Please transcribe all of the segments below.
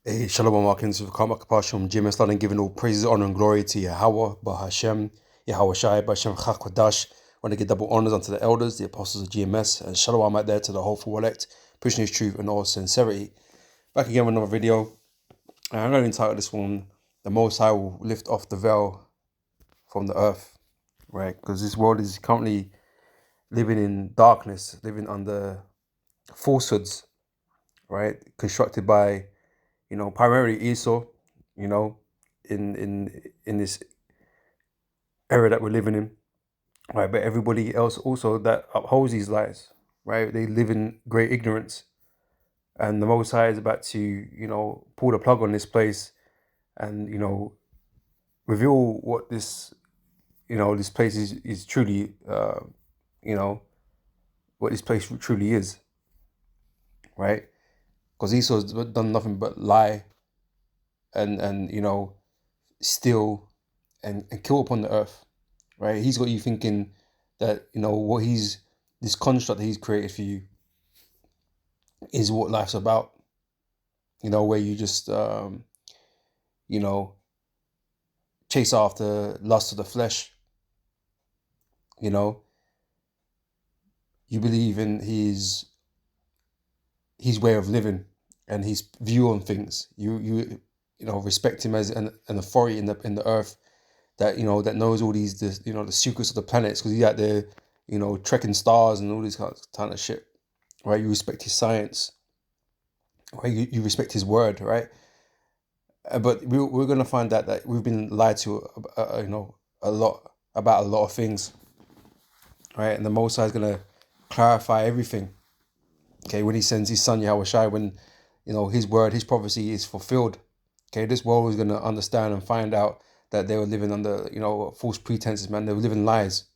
Hey, Shalom Markins with Karmak Pasham, Jim Islam, giving all praises, honor, and glory to Yahweh, Bahashem, Yahweh Shai, Bahashem Chakwadash. Want to give double honors unto the elders, the apostles of GMS, and Shalom out there to the hopeful elect, pushing his truth and all sincerity. Back again with another video. And I'm going to entitle this one, The Most High will lift off the veil from the earth, right? Because this world is currently living in darkness, living under falsehoods, right? Constructed by primarily Esau, you know, in this era that we're living in, right? But everybody else also that upholds these lies, right? They live in great ignorance, and the Most High is about to, pull the plug on this place, and reveal what this place is truly, what this place truly is, right? Because Esau's done nothing but lie and steal and kill upon the earth, right? He's got you thinking that this construct that he's created for you is what life's about. Where you just chase after lust of the flesh. You believe in his way of living and his view on things. You respect him as an authority in the earth that that knows all the secrets of the planets, because he's out there trekking stars and all this kind of shit, right? You respect his science, right? You respect his word, right? But we're gonna find out that we've been lied to a lot about a lot of things, right? And the Most High is gonna clarify everything, okay, when he sends his son Yahweh Shai, when his word, his prophecy is fulfilled. Okay, this world is gonna understand and find out that they were living under false pretenses, man. They were living lies.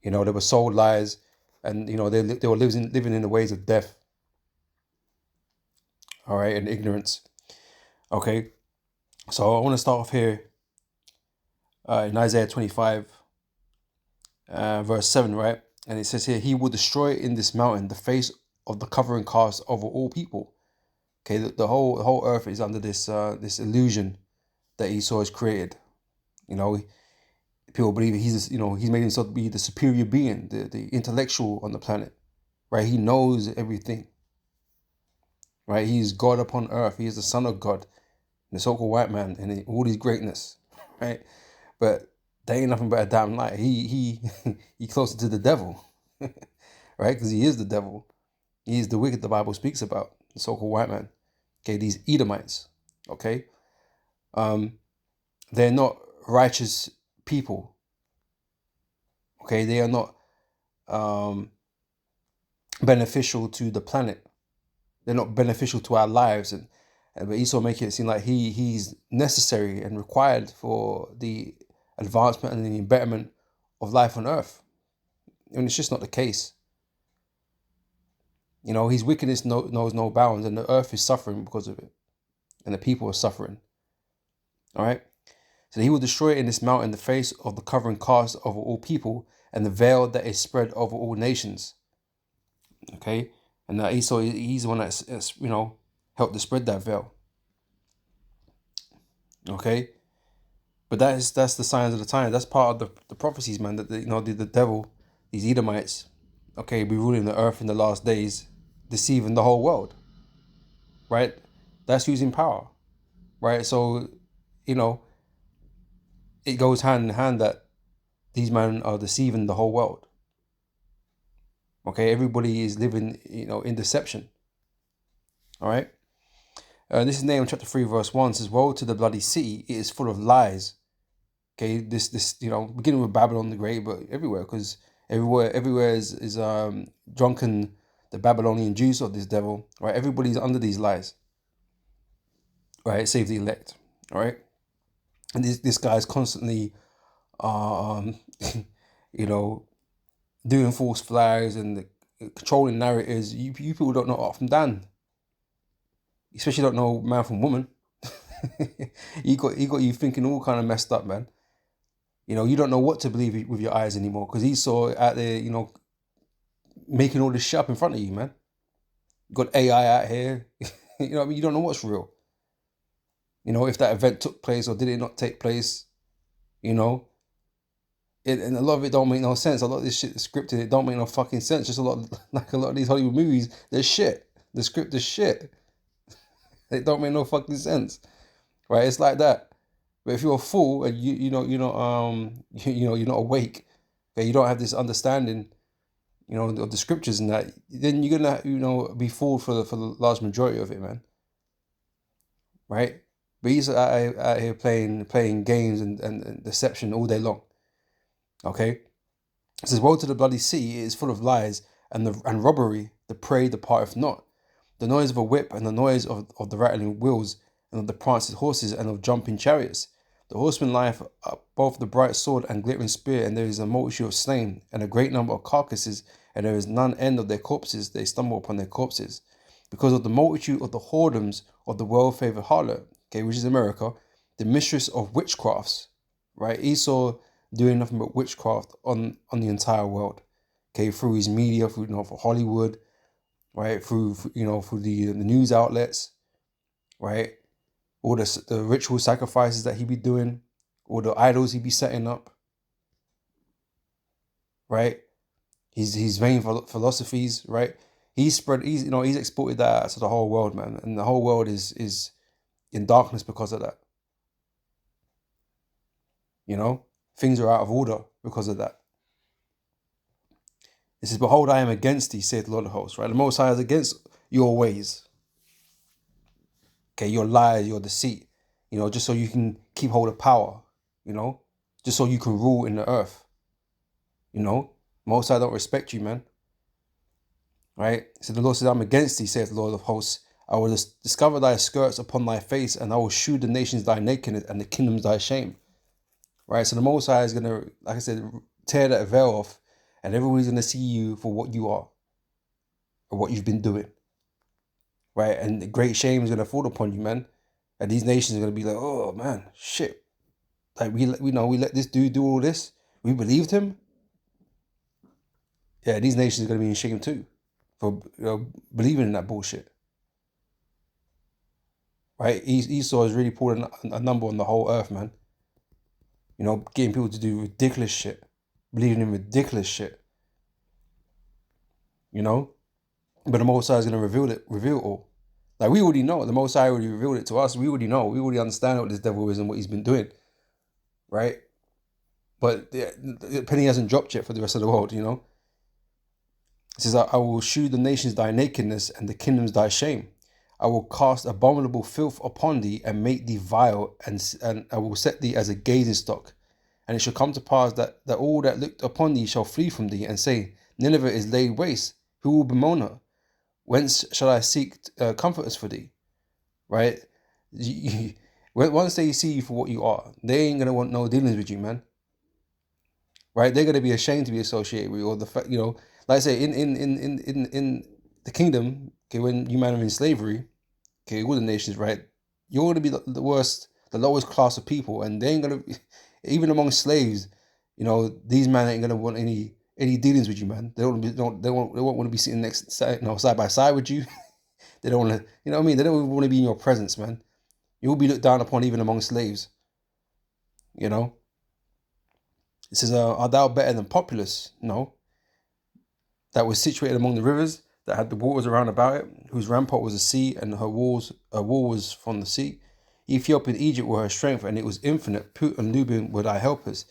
They were sold lies, and they were living in the ways of death. All right, and ignorance. Okay, so I want to start off here in Isaiah 25, verse 7, right? And it says here, he will destroy in this mountain the face of the covering cast over all people. Okay, the whole earth is under this illusion that Esau has created. People believe he's made himself to be the superior being, the intellectual on the planet, right? He knows everything, right? He's God upon earth. He is the Son of God, the so-called white man, and all his greatness, right? But they ain't nothing but a damn lie. He closer to the devil, right? Because he is the devil. He is the wicked the Bible speaks about, the so-called white man. Okay, these Edomites. Okay, they're not righteous people. Okay, they are not beneficial to the planet. They're not beneficial to our lives, and but Esau making it seem like he's necessary and required for the advancement and the betterment of life on earth. And it's just not the case. His wickedness knows no bounds, and the earth is suffering because of it, and the people are suffering. All right. So he will destroy in this mountain the face of the covering cast over all people, and the veil that is spread over all nations. Okay, and now Esau, he's the one that's helped to spread that veil. Okay, but that's the signs of the time. That's part of the prophecies, man. That the devil, these Edomites, okay, be ruling the earth in the last days, deceiving the whole world. Right, that's using power. Right, so it goes hand in hand that these men are deceiving the whole world. Okay, everybody is living, in deception. All right. This is Nahum chapter 3, verse 1 says, woe to the bloody city, it is full of lies. Okay, this beginning with Babylon the Great, but everywhere, because everywhere is drunken, the Babylonian juice of this devil, right? Everybody's under these lies, right? Save the elect, all right? And this guy's constantly, doing false flags and controlling narratives. You people don't know up from down, especially don't know man from woman. he got you thinking all kind of messed up, man. You don't know what to believe with your eyes anymore, because he saw out there, making all this shit up in front of you, man. You got AI out here, You know what I mean? You don't know what's real. You know, if that event took place or did it not take place, you know. And a lot of it don't make no sense. A lot of this shit is scripted. It don't make no fucking sense. Just a lot, like a lot of these Hollywood movies, they're shit. The script is shit. It don't make no fucking sense, right? It's like that. But if you're a fool and you're not awake, okay, you don't have this understanding, you know, of the scriptures and that, then you're gonna, be fooled for the large majority of it, man. Right? But he's out here playing games and deception all day long. Okay? It says, "Woe to the bloody city, it is full of lies, and robbery, the prey departeth not. The noise of a whip, and the noise of the rattling wheels, and of the prancing horses, and of jumping chariots. The horseman lieth above the bright sword and glittering spear, and there is a multitude of slain, and a great number of carcasses, and there is none end of their corpses, they stumble upon their corpses. Because of the multitude of the whoredoms of the well-favoured harlot," okay, which is America, "the mistress of witchcrafts," right? Esau doing nothing but witchcraft on the entire world, okay, through his media, through, for Hollywood, right, through the news outlets, right, all the ritual sacrifices that he be doing, all the idols he be setting up, right, his vain philosophies, right. He's exported that to the whole world, man, and the whole world is in darkness because of that. You know, things are out of order because of that. It says, "Behold, I am against thee, saith the Lord of hosts," right? The Most High is against your ways. Okay, your lies, your deceit, just so you can keep hold of power, just so you can rule in the earth. Most High don't respect you, man. Right? So the Lord says, "I'm against thee, saith the Lord of hosts. I will discover thy skirts upon thy face, and I will shew the nations thy nakedness and the kingdoms thy shame." Right? So the Most High is gonna, like I said, tear that veil off, and everybody's gonna see you for what you are, or what you've been doing. Right? And the great shame is gonna fall upon you, man. And these nations are gonna be like, "Oh man, shit. Like we let this dude do all this. We believed him." Yeah, these nations are gonna be in shame too for believing in that bullshit. Right? Esau has really pulled a number on the whole earth, man. Getting people to do ridiculous shit, believing in ridiculous shit. But the Most High is gonna reveal it all. Like we already know, the Most High already revealed it to us. We already know. We already understand what this devil is and what he's been doing. Right? But the penny hasn't dropped yet for the rest of the world. It says, "I will shew the nations thy nakedness and the kingdoms thy shame. I will cast abominable filth upon thee and make thee vile, and I will set thee as a gazing stock. And it shall come to pass that all that looked upon thee shall flee from thee and say, Nineveh is laid waste. Who will bemoan her? Whence shall I seek comforters for thee?" Right? Once they see you for what you are, they ain't gonna want no dealings with you, man. Right? They're gonna be ashamed to be associated with you, or the fact, like I say, in the kingdom, okay, when you man are in slavery, okay, all the nations, right? You're gonna be the worst, the lowest class of people, and they ain't gonna, even among slaves, these men ain't gonna want any dealings with you, man. They won't want to be sitting side by side with you. They don't want to, you know what I mean? They don't even want to be in your presence, man. You will be looked down upon even among slaves. It says, "Art thou better than Populus? No, that was situated among the rivers, that had the waters around about it, whose rampart was the sea, and her wall was from the sea. Ethiopia and Egypt were her strength, and it was infinite. Put and Lubim were thy helpers.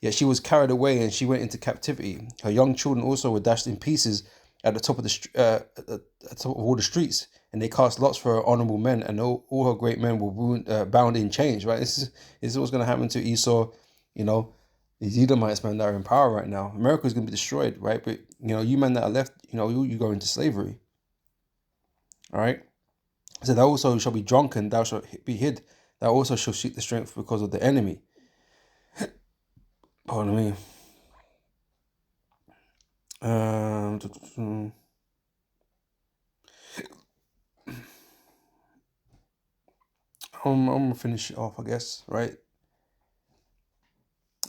Yet she was carried away, and she went into captivity. Her young children also were dashed in pieces at the top of at the top of all the streets, and they cast lots for her honorable men, and all her great men were bound in chains." Right? This is what's going to happen to Esau. These Edomites, man, that are in power right now. America is going to be destroyed, right? But you men that are left, you go into slavery. All right. So thou also shall be drunken, thou shalt be hid, thou also shalt seek the strength because of the enemy. Pardon me. I'm gonna finish it off, I guess, right?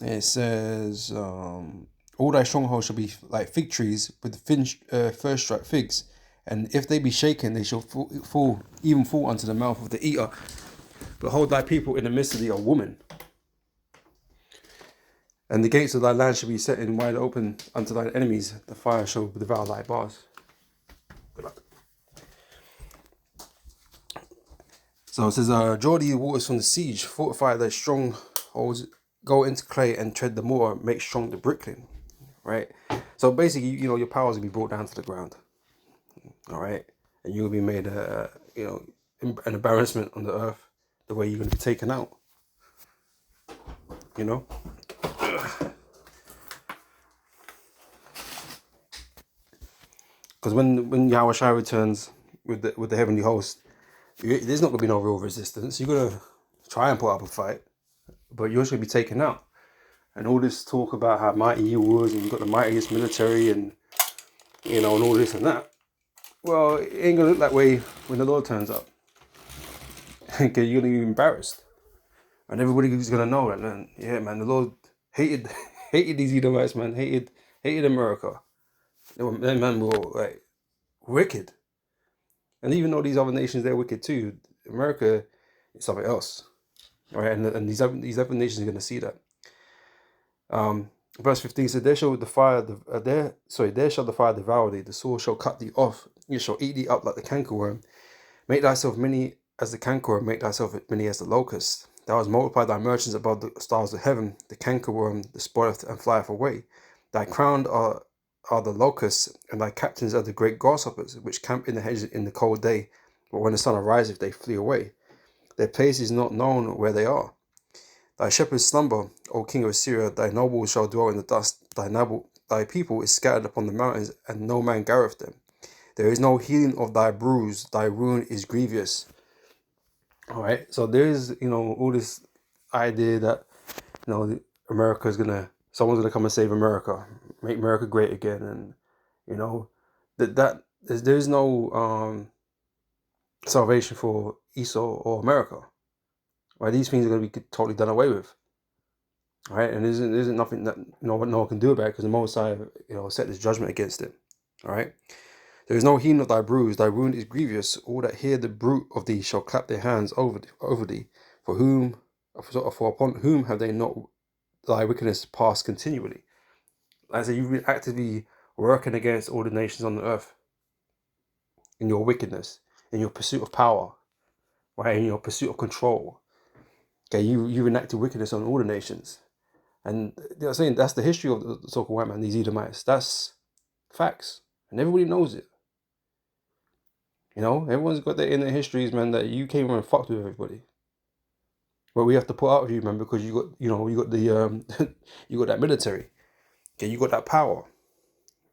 It says, "All thy strongholds shall be like fig trees with first strike figs, And if they be shaken, they shall fall unto the mouth of the eater. Behold, thy people in the midst of thee are women. And the gates of thy land shall be set in wide open unto thine enemies. The fire shall devour thy bars. Good luck. So it says, draw thee waters from the siege, fortify thy strongholds, go into clay and tread the mortar, make strong the brickling. Right? So basically, your powers will be brought down to the ground. All right? And you'll be made, an embarrassment on the earth, the way you're going to be taken out. Because when Yahweh Shai returns with the heavenly host, there's not going to be no real resistance. You're going to try and put up a fight, but you're just going to be taken out. And all this talk about how mighty you was, and you got the mightiest military, and and all this and that. Well, it ain't going to look that way when the Lord turns up. Okay, you're going to be embarrassed. And everybody's going to know that, man. Yeah, man, the Lord hated these Edomites, man. Hated America. Them men were like wicked. And even though these other nations, they're wicked too, America is something else. Right? And these other nations are going to see that. Verse 15 said, there shall the fire devour thee, the sword shall cut thee off, it shall eat thee up like the cankerworm. Make thyself many as the cankerworm, make thyself many as the locust. Thou hast multiplied thy merchants above the stars of heaven, the cankerworm despoileth and flieth away. Thy crown are the locusts, and thy captains are the great grasshoppers, which camp in the hedges in the cold day, but when the sun ariseth they flee away. Their place is not known where they are. Thy shepherds slumber, O king of Assyria, thy nobles shall dwell in the dust, thy people is scattered upon the mountains, and no man garreth them. There is no healing of thy bruise, thy wound is grievous. Alright, so there's, all this idea that, someone's gonna come and save America, make America great again, and, that there's no salvation for Esau or America. Right, these things are going to be totally done away with. All right, and there isn't nothing that no one can do about it, because the Most High, set this judgment against it. All right, there is no healing of thy bruise, thy wound is grievous. All that hear the bruit of thee shall clap their hands over thee. For upon whom have they not thy wickedness passed continually? Like I say, you've been actively working against all the nations on the earth in your wickedness, in your pursuit of power, right, in your pursuit of control. Okay, you enacted wickedness on all the nations. And they're saying that's the history of the so-called white man, these Edomites. That's facts. And everybody knows it. Everyone's got that in their histories, man, that you came and fucked with everybody. But we have to put up with you, man, because you got the you got that military. Okay, you got that power.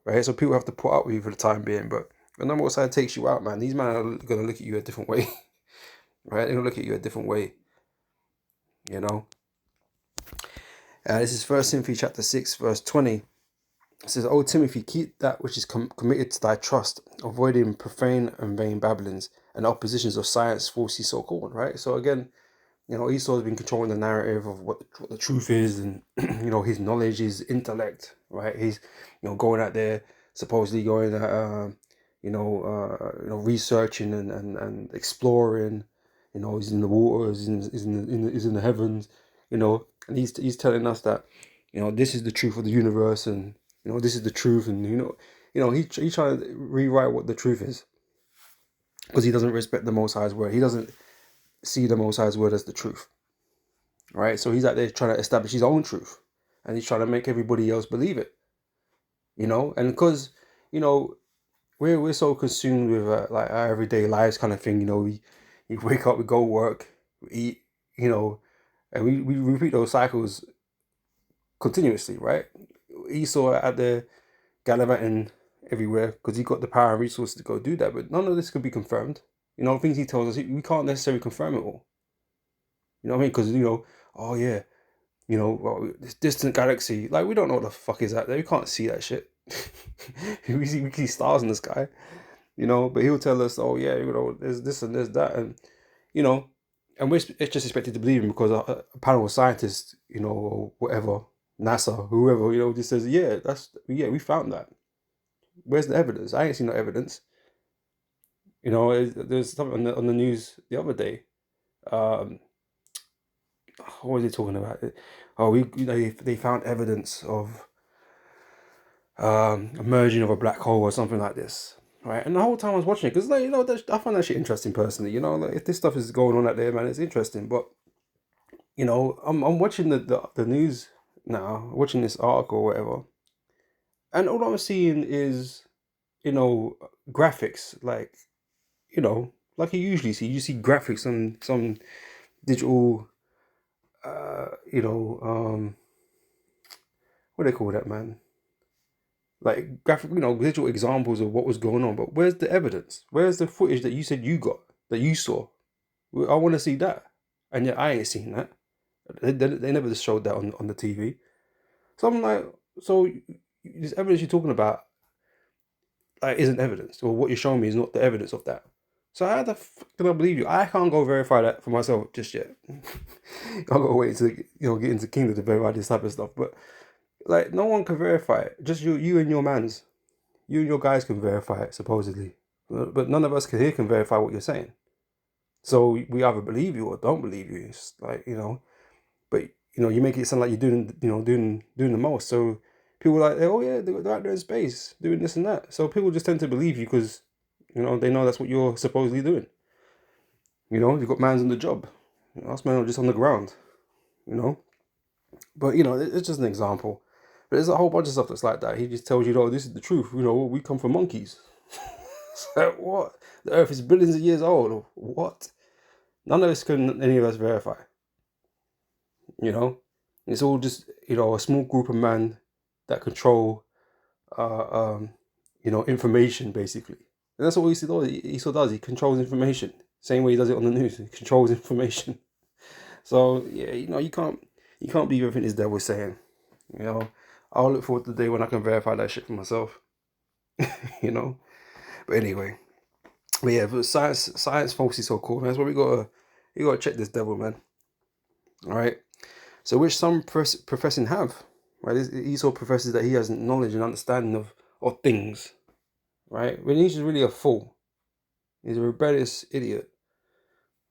Right? So people have to put up with you for the time being. But when the Most High takes you out, man, these men are gonna look at you a different way. Right? They're gonna look at you a different way. This is 1 Timothy chapter 6, verse 20. It says, O Timothy, keep that which is committed to thy trust, avoiding profane and vain babblings and oppositions of science, falsely so called. Right? So again, Esau has been controlling the narrative of what the truth is, and his knowledge, his intellect. Right? He's going out there, supposedly going at researching and exploring. He's in the waters, he's in the heavens. And he's telling us that, this is the truth of the universe, and this is the truth, and he's trying to rewrite what the truth is, because he doesn't respect the Most High's word. He doesn't see the Most High's word as the truth. Right? So he's out there trying to establish his own truth, and he's trying to make everybody else believe it. And because we're so consumed with like our everyday lives kind of thing. We wake up, we go work, we eat, and we repeat those cycles continuously, right? Esau out there gallivanting everywhere because he got the power and resources to go do that, but none of this could be confirmed. Things he tells us, we can't necessarily confirm it all. You know what I mean? Because, oh yeah, this distant galaxy, like, we don't know what the fuck is out there. We can't see that shit. we see stars in the sky, but he'll tell us, oh yeah, there's this and there's that, and and we're just expected to believe him because a panel of scientists, or whatever, NASA, whoever, just says, yeah, we found that. Where's the evidence? I ain't seen no evidence. You know, there's something on the news the other day. Um, what was he talking about? Oh, they found evidence of a merging of a black hole or something like this, right? And the whole time I was watching it, because like, you know, I find that shit interesting personally. You know, like, if this stuff is going on out there, man, it's interesting. But you know, I'm watching the news now, watching this article or whatever, and all I'm seeing is, you know, graphics, like, you know, like you usually see. You see graphics on some digital, you know, what do they call that, man? Like graphic, you know, visual examples of what was going on. But where's the evidence? Where's the footage that you said you got, that you saw? I want to see that, and yet I ain't seen that. They never just showed that on the TV. So I'm like, so this evidence you're talking about, like, isn't evidence, or what you're showing me is not the evidence of that. So how the fuck can I believe you? I can't go verify that for myself just yet. I've got to wait to, you know, get into Kingdom to verify this type of stuff. But like, no one can verify it. Just you and your mans. You and your guys can verify it, supposedly. But none of us here can verify what you're saying. So we either believe you or don't believe you. It's like, you know, but you know, you make it sound like you're doing, you know, doing the most. So people are like, oh yeah, they're out there in space doing this and that. So people just tend to believe you because, you know, they know that's what you're supposedly doing. You know, you've got mans on the job. You know, us men are just on the ground. You know, but you know, it's just an example. But there's a whole bunch of stuff that's like that. He just tells you, oh, this is the truth. You know, we come from monkeys. So what? The Earth is billions of years old. What? None of this can any of us verify. You know, it's all just, you know, a small group of men that control, uh, um, you know, information basically. And that's what Esau does. He controls information. Same way he does it on the news. He controls information. So yeah, you know, you can't believe everything this devil's saying. You know, I'll look forward to the day when I can verify that shit for myself. You know, but anyway. But yeah, but science folks is so cool, man. That's why you gotta check this devil, man. All right. So which some professing have, right? Esau professes that he has knowledge and understanding of things, right? When he's just really a fool. He's a rebellious idiot,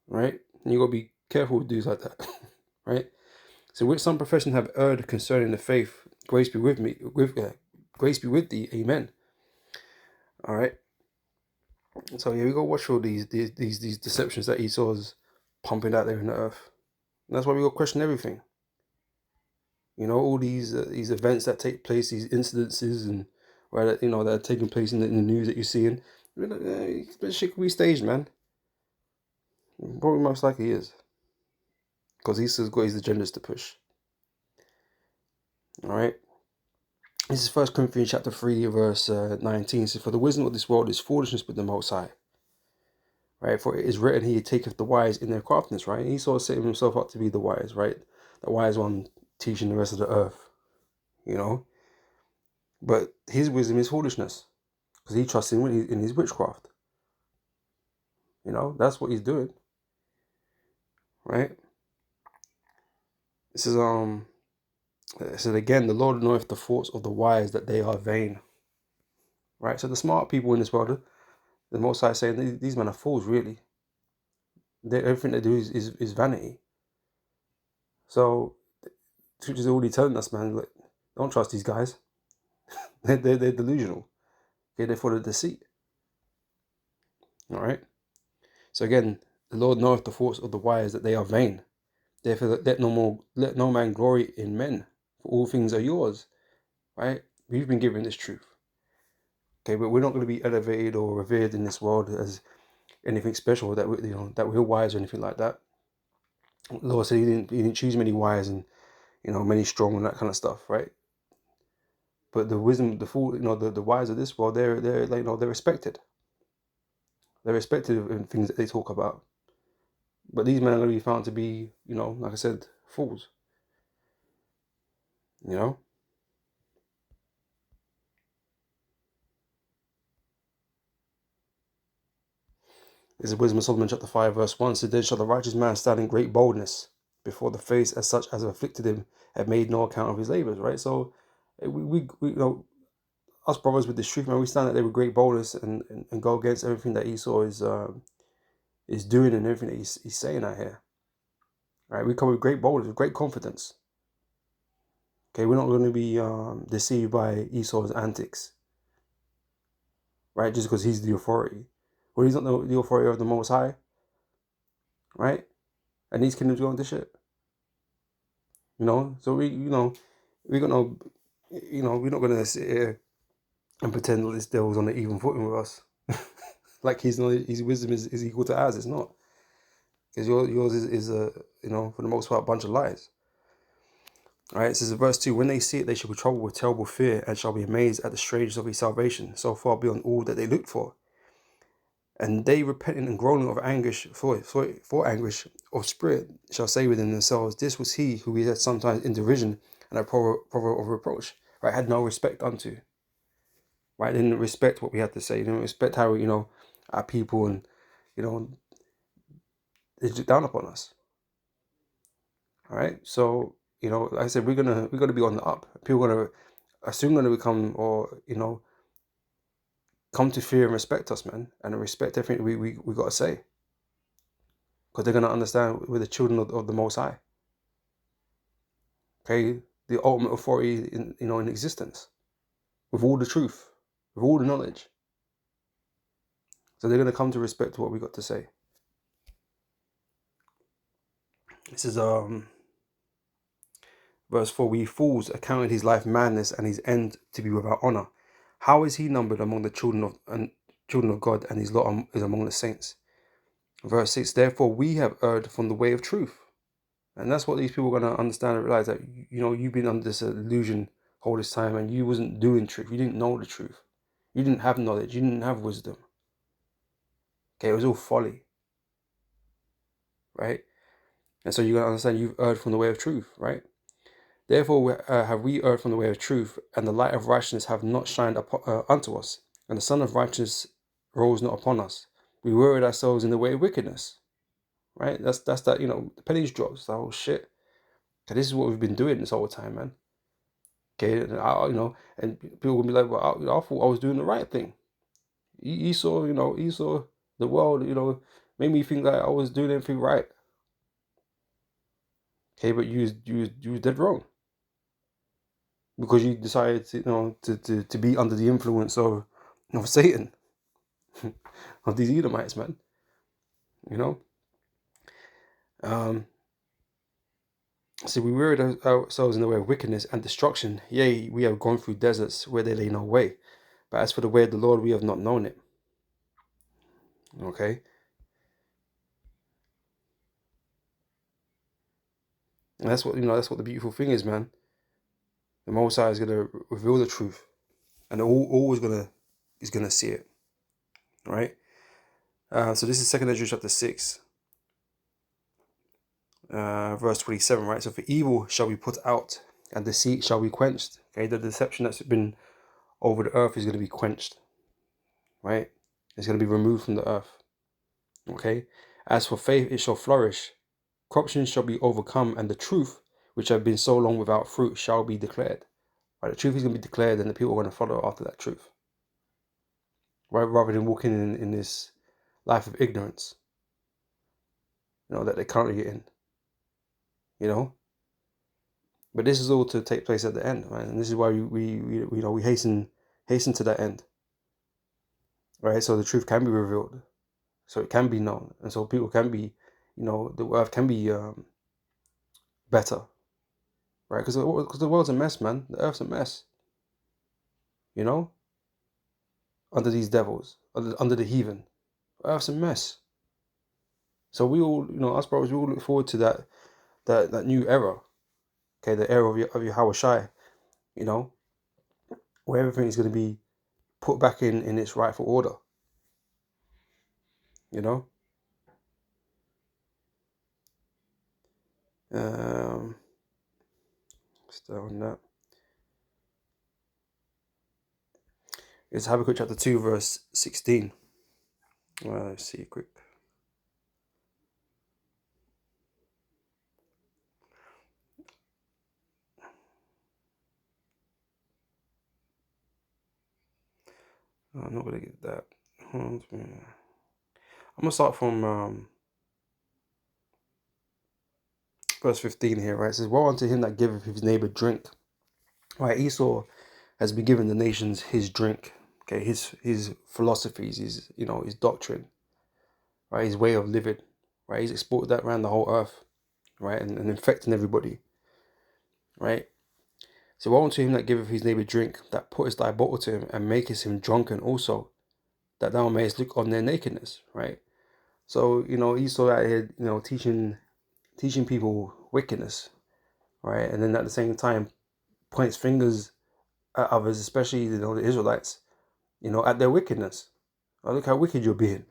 right? And you gotta be careful with dudes like that, right? So which some profession have erred concerning the faith. Grace be with me, grace be with thee. Amen. All right. So yeah, we gotta watch all these deceptions that Esau's pumping out there in the earth. And that's why we gotta question everything. You know, all these events that take place, these incidences, and where, you know, that are taking place in the news that you're seeing. That shit could be staged, man. Probably most likely is, because Esau's got his agendas to push. All right. This is 1 Corinthians chapter 3, verse 19. It says, "For the wisdom of this world is foolishness with the Most High." Right? For it is written, "He taketh the wise in their craftiness." Right? And Esau setting himself up to be the wise, right? The wise one teaching the rest of the earth. You know. But his wisdom is foolishness, because he trusts in his witchcraft. You know, that's what he's doing. Right? This is it said again, "The Lord knoweth the thoughts of the wise, that they are vain." Right? So the smart people in this world, the Most High saying these men are fools, really. Everything they do is vanity. So Twitch is already telling us, man, like, don't trust these guys. they're delusional. Okay, they're full of deceit. All right. So again, the Lord knoweth the thoughts of the wise, that they are vain. Therefore, let no man glory in men, for all things are yours. Right? We've been given this truth. Okay, but we're not going to be elevated or revered in this world as anything special, that we're wise or anything like that. The Lord said he didn't choose many wise and, you know, many strong and that kind of stuff, right? But the wisdom, the fool, you know, the wise of this world, they're like, you know, they're respected. They're respected in things that they talk about. But these men are going to be found to be, you know, like I said, fools. You know. This is Wisdom of Solomon chapter 5 verse 1. So then shall the righteous man stand in great boldness before the face as such as afflicted him, have made no account of his labors. Right. So we you know, us brothers with this truth, man, we stand out there with great boldness and go against everything that Esau is doing and everything that he's saying out here. Right? We come with great boldness, with great confidence. Okay, we're not going to be deceived by Esau's antics. Right? Just because he's the authority. Well, he's not the authority of the Most High. Right? And these kingdoms go into shit. So we're gonna, we're not gonna sit here and pretend that this devil's on an even footing with us. Like his wisdom is equal to ours. It's not. Because yours is for the most part, a bunch of lies. All right, it says in verse 2, when they see it, they shall be troubled with terrible fear and shall be amazed at the strangeness of his salvation, so far beyond all that they looked for. And they repenting and groaning of anguish for anguish of spirit shall say within themselves, this was he who we had sometimes in derision and a proverb of reproach, right? Had no respect unto, right? Didn't respect what we had to say, didn't respect how, our people, and, they looked down upon us. All right. So, like I said, we're gonna be on the up. People are soon gonna become, or, come to fear and respect us, man, and respect everything we gotta say. Because they're gonna understand we're the children of the Most High. Okay, the ultimate authority in existence, with all the truth, with all the knowledge. So they're gonna come to respect what we got to say. This is verse 4. We fools accounted his life madness and his end to be without honor. How is he numbered among the children of God, and his lot is among the saints? Verse 6. Therefore we have erred from the way of truth. And that's what these people are going to understand and realize, that, you've been under this illusion all this time and you wasn't doing truth. You didn't know the truth. You didn't have knowledge. You didn't have wisdom. Okay, it was all folly. Right? And so you're going to understand you've erred from the way of truth. Right? Therefore have we erred from the way of truth, and the light of righteousness have not shined unto us, and the sun of righteousness rose not upon us. We worried ourselves in the way of wickedness. Right? That's that, the pennies drops. The whole shit. Okay, this is what we've been doing this whole time, man. Okay, and people will be like, well, I thought I was doing the right thing. Esau, Esau, the world, made me think that I was doing everything right. Okay, but you was dead wrong. Because you decided to be under the influence of Satan, of these Edomites, man. So we wearied ourselves in the way of wickedness and destruction. Yea, we have gone through deserts where there lay no way. But as for the way of the Lord, we have not known it. Okay. And that's what the beautiful thing is, man. The Most High is gonna reveal the truth, and always is gonna see it. All right. So this is 2 Ezra chapter 6, verse 27. Right. So for evil shall be put out, and deceit shall be quenched. Okay. The deception that's been over the earth is gonna be quenched. Right. It's gonna be removed from the earth. Okay. As for faith, it shall flourish. Corruption shall be overcome, and the truth, which have been so long without fruit, shall be declared. Right. The truth is gonna be declared, and the people are gonna follow after that truth. Right, rather than walking in this life of ignorance, that they're currently in, But this is all to take place at the end, right? And this is why we hasten to that end, right? So the truth can be revealed, so it can be known, and so people can be, the earth can be better, right? Because the world's a mess, man. The earth's a mess, under these devils, under the heathen. The earth's a mess. So we all, us brothers, we all look forward to that new era. Okay, the era of Yahweh Shai, where everything is going to be put back in its rightful order. Stay on that. It's Habakkuk chapter 2, verse 16. Let's see quick. I'm not gonna get that. I'm gonna start from verse 15 here, right? It says, "Woe unto him that giveth his neighbor drink." Right, Esau has been given the nations his drink, okay, his philosophies, his doctrine, right, his way of living, right. He's exported that around the whole earth, right, and infecting everybody, right. So woe unto him that giveth his neighbor drink, that puttest thy bottle to him, and makest him drunken also, that thou mayest look on their nakedness, right. So Esau out here, teaching people wickedness, right, and then at the same time points fingers at others, especially the Israelites, at their wickedness. Oh, look how wicked you're being.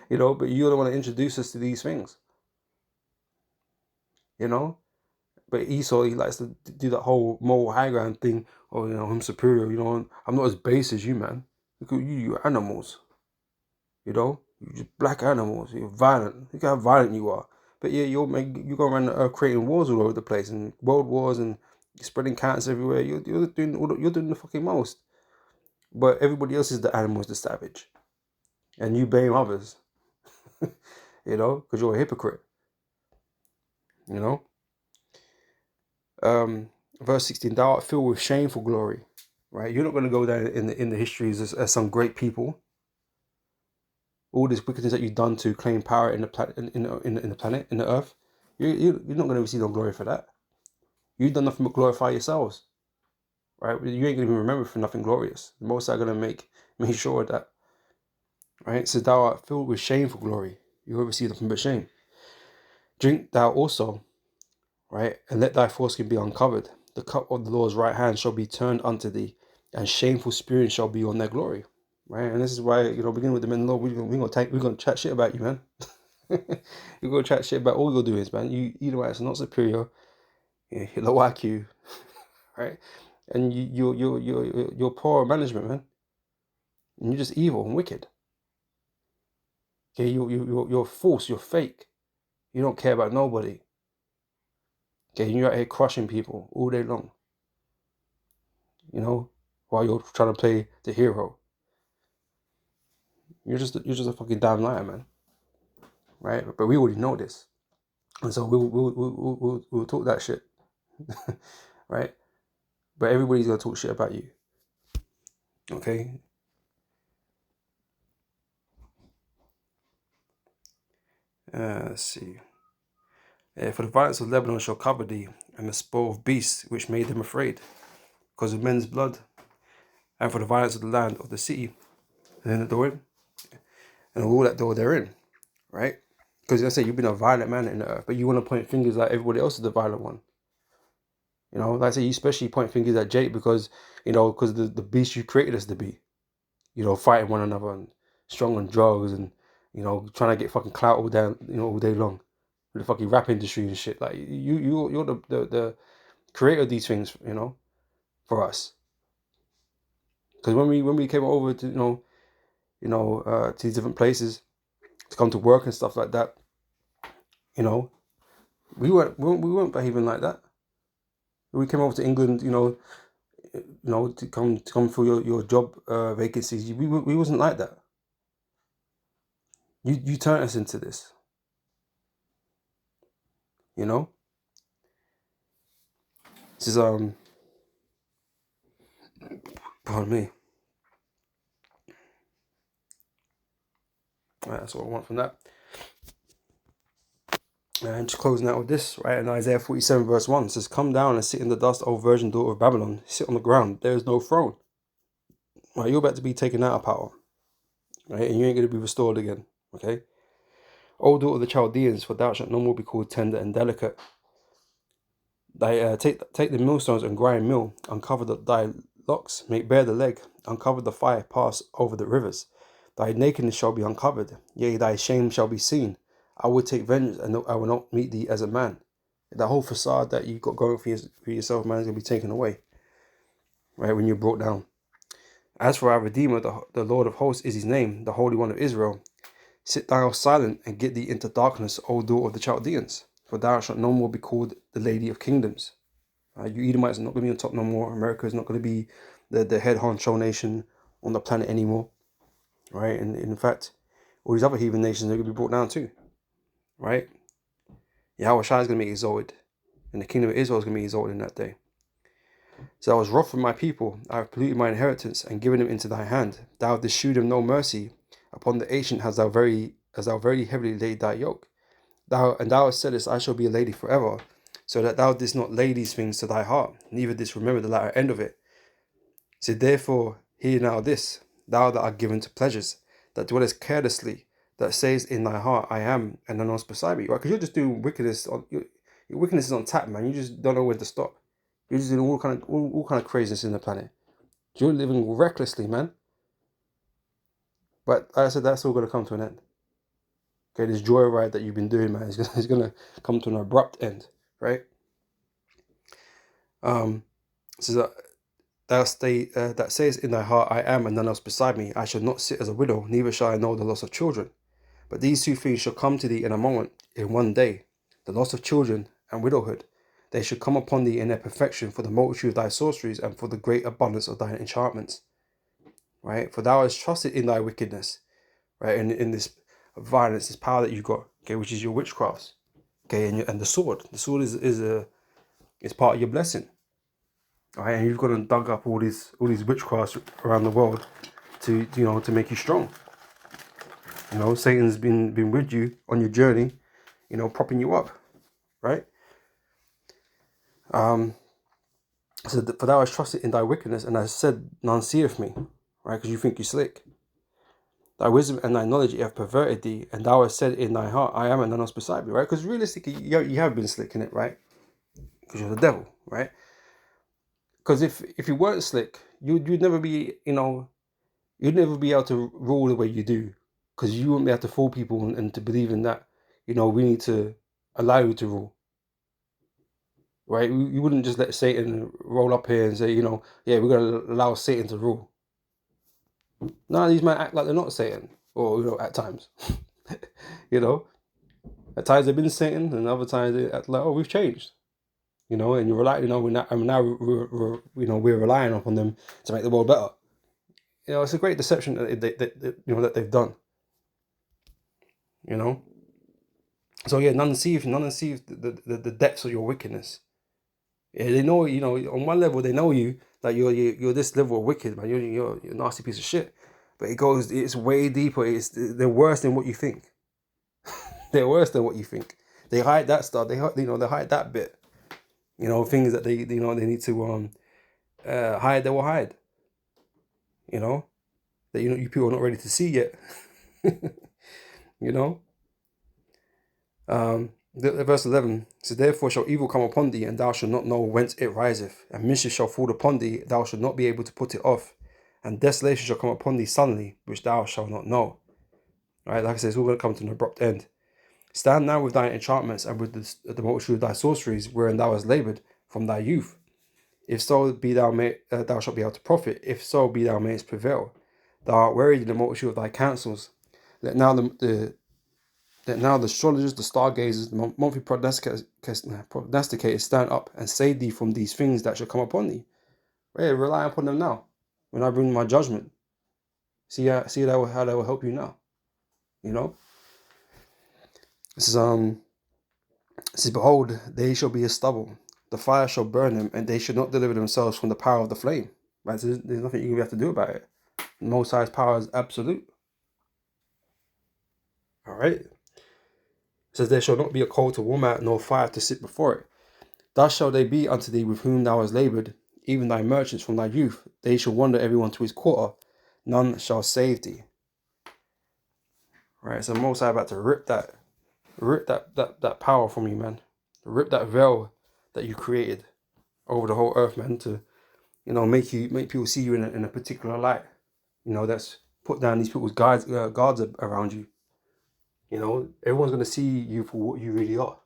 But you don't want to introduce us to these things. But Esau, he likes to do that whole moral high ground thing. Oh, I'm superior. I'm not as base as you, man. Look at you animals. You're just black animals. You're violent. Look how violent you are. But yeah, you're going around the earth creating wars all over the place, and world wars, and spreading cancer everywhere. You're doing the fucking most. But everybody else is the animals, the savage, and you blame others. Because you're a hypocrite. Verse 16, thou art filled with shameful glory, right? You're not going to go down in the histories as some great people. All this wickedness that you've done to claim power in the planet, in the planet, in the earth, you're not going to receive no glory for that. You've done nothing but glorify yourselves, right? You ain't going to be remembered for nothing glorious. The Most are going to make sure of that, right? So thou art filled with shameful glory. You will receive nothing but shame. Drink thou also, right? And let thy foreskin be uncovered. The cup of the Lord's right hand shall be turned unto thee, and shameful spewing shall be on their glory, right? And this is why, beginning with the men of the Lord, we're gonna chat shit about you, man. We're gonna chat shit about all you're doing, man. You Edomites are not superior. You're low IQ, right? And you're poor management, man. And you're just evil and wicked. Okay, you're false. You're fake. You don't care about nobody. Okay, you're out here crushing people all day long. While you're trying to play the hero. You're just a fucking damn liar, man. Right? But we already know this, and so we'll talk that shit, right? But everybody's gonna talk shit about you. Okay. Let's see. For the violence of Lebanon shall cover thee, and the spoil of beasts which made them afraid, because of men's blood, and for the violence of the land of the city, and the door, and all that door therein, right? Because I say you've been a violent man in the earth, but you want to point fingers like everybody else is the violent one. Like I say, you especially point fingers at Jake because the beast you created us to be. Fighting one another and strong on drugs and trying to get fucking clout all day long with the fucking rap industry and shit. Like you're the creator of these things, for us. Because when we came over to to these different places to come to work and stuff like that, we weren't behaving like that. When we came over to England, to come for your job vacancies, we wasn't like that. You turned us into this. This is pardon me. Right, that's what I want from that. And just closing out with this, right? In Isaiah 47 verse 1, it says, "Come down and sit in the dust, O virgin daughter of Babylon. Sit on the ground. There is no throne." Right, you're about to be taken out of power, right? And you ain't going to be restored again, okay? O daughter of the Chaldeans, for thou shalt no more be called tender and delicate. Thy take the millstones and grind mill, uncover thy locks, make bare the leg, uncover the fire, pass over the rivers. Thy nakedness shall be uncovered, yea, thy shame shall be seen. I will take vengeance, and I will not meet thee as a man. The whole facade that you've got going for yourself, man, is going to be taken away, right, when you're brought down. As for our Redeemer, the Lord of hosts is his name, the Holy One of Israel. Sit thou silent and get thee into darkness, O daughter of the Chaldeans, for thou shalt no more be called the Lady of Kingdoms. You Edomites are not going to be on top no more. America is not going to be the head honcho nation on the planet anymore, right? And in fact, all these other heathen nations are going to be brought down too, right? Yahweh Shai is going to be exalted, and the kingdom of Israel is going to be exalted in that day. So I was wroth with my people, I have polluted my inheritance, and given them into thy hand. Thou didst shew them no mercy. Upon the ancient hast thou very heavily laid thy yoke. Thou hast saidest, I shall be a lady forever, so that thou didst not lay these things to thy heart, neither didst remember the latter end of it. So therefore, hear now this, thou that art given to pleasures, that dwellest carelessly, that sayest in thy heart, I am, and none else beside me. Right? Because you're just doing wickedness, your wickedness is on tap, man. You just don't know when to stop. You're just doing all kind of craziness in the planet. You're living recklessly, man. But like I said, that's all going to come to an end. Okay, this joyride that you've been doing, man, is going to come to an abrupt end, right? So that says in thy heart, I am, and none else beside me. I shall not sit as a widow, neither shall I know the loss of children. But these two things shall come to thee in a moment, in one day, the loss of children and widowhood. They shall come upon thee in their perfection for the multitude of thy sorceries and for the great abundance of thine enchantments. Right? For thou hast trusted in thy wickedness, right? And in this violence, this power that you got, okay, which is your witchcrafts, okay, and the sword. The sword is part of your blessing. All right, and you've gone and dug up all these witchcrafts around the world to make you strong. Satan's been with you on your journey, propping you up, right? So for thou hast trusted in thy wickedness, and hast said, none seeth me, right? Because you think you're slick. Thy wisdom and thy knowledge have perverted thee, and thou hast said in thy heart, I am, and none else beside me, right? Because realistically, you have been slick in it, right? Because you're the devil, right? Because if you weren't slick, you'd never be, you'd never be able to rule the way you do, because you wouldn't be able to fool people and to believe in that, we need to allow you to rule, right? You wouldn't just let Satan roll up here and say, yeah, we're going to allow Satan to rule. None of these men act like they're not Satan, or, at times, at times they've been Satan, and other times they act like, oh, we've changed, and you're relying, we're relying upon them to make the world better. It's a great deception that they've done. So yeah, none seeth the depths of your wickedness. Yeah, they know, on one level they know you, that you're this level of wicked, man. You're a nasty piece of shit. But it's way deeper. They're worse than what you think. They're worse than what you think. They hide that stuff. They hide that bit. Things that they need to hide. They will hide. That you people are not ready to see yet. Verse 11 says, therefore shall evil come upon thee, and thou shalt not know whence it riseth, and mischief shall fall upon thee, thou shalt not be able to put it off, and desolation shall come upon thee suddenly, which thou shalt not know. Right, like I said, it's all going to come to an abrupt end. Stand now with thine enchantments and with the multitude of thy sorceries, wherein thou hast laboured from thy youth. If so be thou shalt be able to profit. If so be thou mayest prevail. Thou art wearied in the multitude of thy counsels. Let now the astrologers, the stargazers, the monthly prognosticators stand up and save thee from these things that shall come upon thee. Hey, rely upon them now, when I bring my judgment. See how that will help you now. This is behold, they shall be as stubble. The fire shall burn them, and they should not deliver themselves from the power of the flame. Right? So there's nothing you have to do about it. The Most High's power is absolute. All right. It says, there shall not be a coal to warm at, nor fire to sit before it. Thus shall they be unto thee with whom thou hast laboured, even thy merchants from thy youth. They shall wander everyone to his quarter. None shall save thee. Right. So Most High about to rip that power from you, man. Rip that veil that you created over the whole earth, man, to make people see you in a particular light. That's put down these people's guards around you. Everyone's gonna see you for what you really are,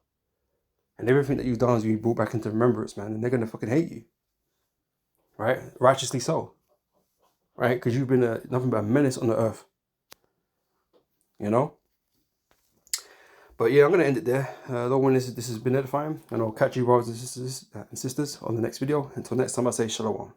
and everything that you've done is being brought back into remembrance, man. And they're gonna fucking hate you, right? Righteously so, right? Because you've been nothing but a menace on the earth. But yeah, I'm gonna end it there. Though when this has been edifying, and I'll catch you brothers and sisters on the next video. Until next time, I say shalom.